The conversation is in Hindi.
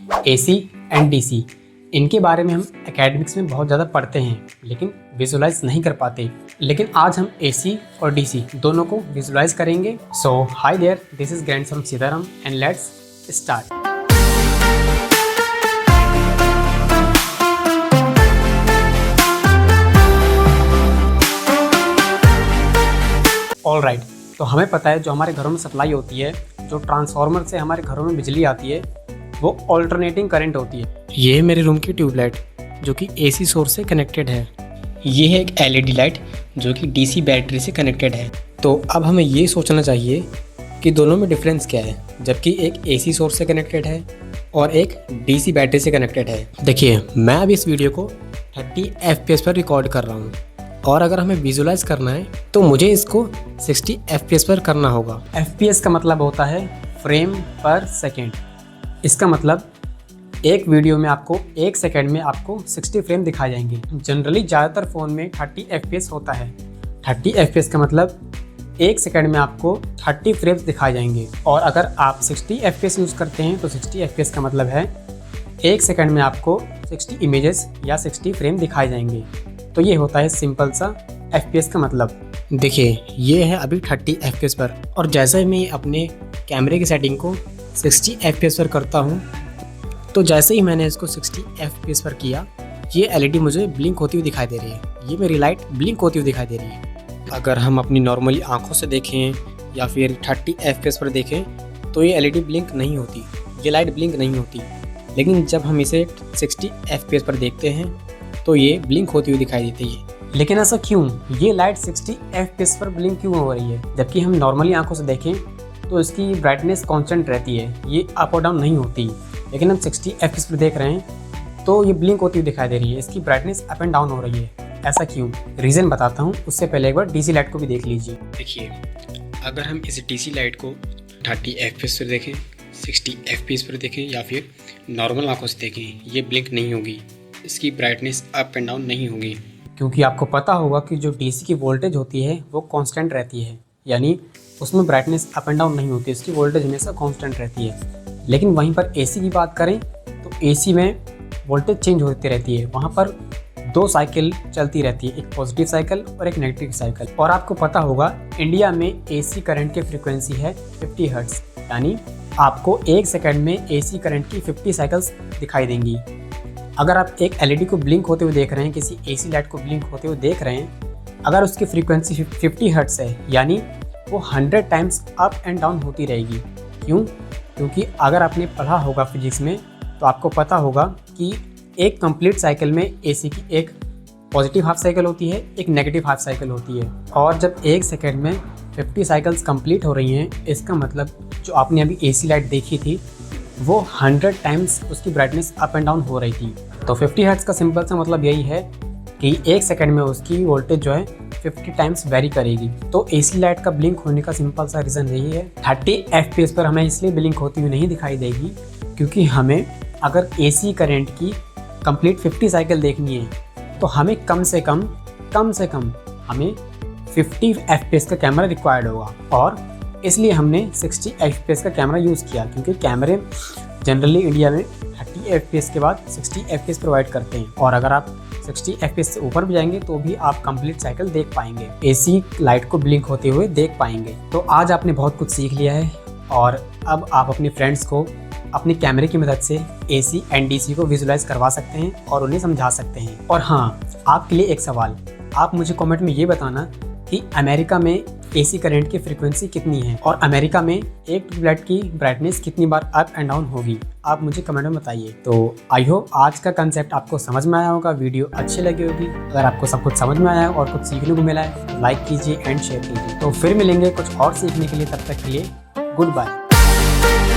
AC एंड DC इनके बारे में हम एकेडमिक्स में बहुत ज़्यादा पढ़ते हैं लेकिन विजुलाइज नहीं कर पाते। लेकिन आज हम AC और DC दोनों को विजुलाइज करेंगे। So hi there, this is grandson Sitaram and let's start. All right, तो हमें पता है जो हमारे घरों में सप्लाई होती है, जो ट्रांसफार्मर से हमारे घरों में बिजली आती है, वो ऑल्टरनेटिंग करंट होती है। ये है मेरे रूम की ट्यूबलाइट जो कि AC सोर्स से कनेक्टेड है। ये है एक LED लाइट जो कि DC बैटरी से कनेक्टेड है। तो अब हमें ये सोचना चाहिए कि दोनों में डिफरेंस क्या है, जबकि एक AC सोर्स से कनेक्टेड है और एक DC बैटरी से कनेक्टेड है। देखिए, मैं अब इस वीडियो को 30 FPS पर रिकॉर्ड कर रहा हूँ और अगर हमें विजुलाइज करना है तो मुझे इसको 60 FPS पर करना होगा। FPS का मतलब होता है फ्रेम पर सेकेंड। इसका मतलब एक वीडियो में आपको 1 सेकेंड में आपको 60 फ्रेम दिखाए जाएंगे। जनरली ज़्यादातर फ़ोन में 30 FPS होता है। 30 FPS का मतलब 1 सेकेंड में आपको 30 फ्रेम्स दिखाए जाएंगे। और अगर आप 60 FPS यूज़ करते हैं तो 60 FPS का मतलब है 1 सेकेंड में आपको 60 इमेजेस या 60 फ्रेम दिखाए जाएंगे। तो ये होता है सिंपल सा FPS का मतलब। देखिए, ये है अभी 30 FPS पर, और जैसे ही मैं अपने कैमरे की सेटिंग को 60 FPS पर करता हूँ तो जैसे ही मैंने इसको 60 FPS पर किया, ये LED मुझे ब्लिंक होती हुई दिखाई दे रही है। ये मेरी लाइट ब्लिंक होती हुई दिखाई दे रही है। अगर हम अपनी नॉर्मली आंखों से देखें या फिर 30 FPS पर देखें तो ये LED ब्लिंक नहीं होती, ये लाइट ब्लिंक नहीं होती। लेकिन जब हम इसे 60 FPS पर देखते हैं तो ये ब्लिंक होती हुई दिखाई देती है। लेकिन ऐसा क्यों? ये लाइट 60 FPS पर ब्लिंक क्यों हो रही है, जबकि हम नॉर्मली आंखों से देखें तो इसकी ब्राइटनेस कांस्टेंट रहती है, ये अप और डाउन नहीं होती। लेकिन हम 60 FPS पर देख रहे हैं तो ये ब्लिंक होती हुई दिखाई दे रही है, इसकी ब्राइटनेस अप एंड डाउन हो रही है। ऐसा क्यों? रीज़न बताता हूँ, उससे पहले एक बार DC लाइट को भी देख लीजिए। देखिए, अगर हम इस DC लाइट को 30 FPS पर देखें, 60 FPS पर देखें या फिर नॉर्मल आंखों से देखें, ये ब्लिंक नहीं होगी, इसकी ब्राइटनेस अप एंड डाउन नहीं होगी। क्योंकि आपको पता होगा कि जो DC की वोल्टेज होती है वो कांस्टेंट रहती है, यानी उसमें ब्राइटनेस अप एंड डाउन नहीं होती, इसकी वोल्टेज हमेशा कांस्टेंट रहती है। लेकिन वहीं पर AC की बात करें तो AC में वोल्टेज चेंज होती रहती है, वहाँ पर 2 साइकिल चलती रहती है, एक पॉजिटिव साइकिल और एक नेगेटिव साइकिल। और आपको पता होगा इंडिया में AC करंट की फ्रीक्वेंसी है 50 हर्ट्ज, यानी आपको 1 सेकंड में AC करंट की 50 साइकिल्स दिखाई देंगी। अगर आप एक LED को ब्लिंक होते हुए देख रहे हैं, किसी AC लाइट को ब्लिंक होते हुए देख रहे हैं, अगर उसकी फ्रीक्वेंसी 50 हर्ट्ज है, यानी वो 100 टाइम्स अप एंड डाउन होती रहेगी। क्यों? क्योंकि अगर आपने पढ़ा होगा फिजिक्स में तो आपको पता होगा कि एक कंप्लीट साइकिल में AC की एक पॉजिटिव हाफ साइकिल होती है, एक नेगेटिव हाफ साइकिल होती है। और जब 1 सेकेंड में 50 साइकिल्स कंप्लीट हो रही हैं, इसका मतलब जो आपने अभी AC लाइट देखी थी वो 100 टाइम्स उसकी ब्राइटनेस अप एंड डाउन हो रही थी। तो 50 हर्ट्ज का सिंपल सा मतलब यही है कि 1 सेकेंड में उसकी वोल्टेज जो है 50 टाइम्स वेरी करेगी। तो AC लाइट का ब्लिंक होने का सिंपल सा रीज़न यही है। 30 FPS पर हमें इसलिए ब्लिंक होती हुई नहीं दिखाई देगी क्योंकि हमें अगर AC करंट की कंप्लीट 50 साइकिल देखनी है तो हमें कम से कम हमें 50 FPS का कैमरा रिक्वायर्ड होगा। और इसलिए हमने 60 FPS का कैमरा यूज़ किया, क्योंकि कैमरे जनरली इंडिया में 30 FPS के बाद 60 FPS प्रोवाइड करते हैं। और अगर आप 60 FPS से ऊपर भी जाएंगे तो भी आप कंप्लीट साइकिल देख पाएंगे, AC लाइट को ब्लिंक होते हुए देख पाएंगे। तो आज आपने बहुत कुछ सीख लिया है और अब आप अपने फ्रेंड्स को अपने कैमरे की मदद से AC एंड DC को विजुलाइज करवा सकते हैं और उन्हें समझा सकते हैं। और हाँ, आपके लिए एक सवाल, आप मुझे कमेंट में ये बताना कि अमेरिका में AC करंट की फ्रीक्वेंसी कितनी है और अमेरिका में एक ट्यूबलाइट की ब्राइटनेस कितनी बार अप एंड डाउन होगी, आप मुझे कमेंट में बताइए। तो आई होप आज का कंसेप्ट आपको समझ में आया होगा, वीडियो अच्छी लगी होगी। अगर आपको सब कुछ समझ में आया और कुछ सीखने को मिला है तो लाइक कीजिए एंड शेयर कीजिए। तो फिर मिलेंगे कुछ और सीखने के लिए, तब तक के लिए गुड बाय।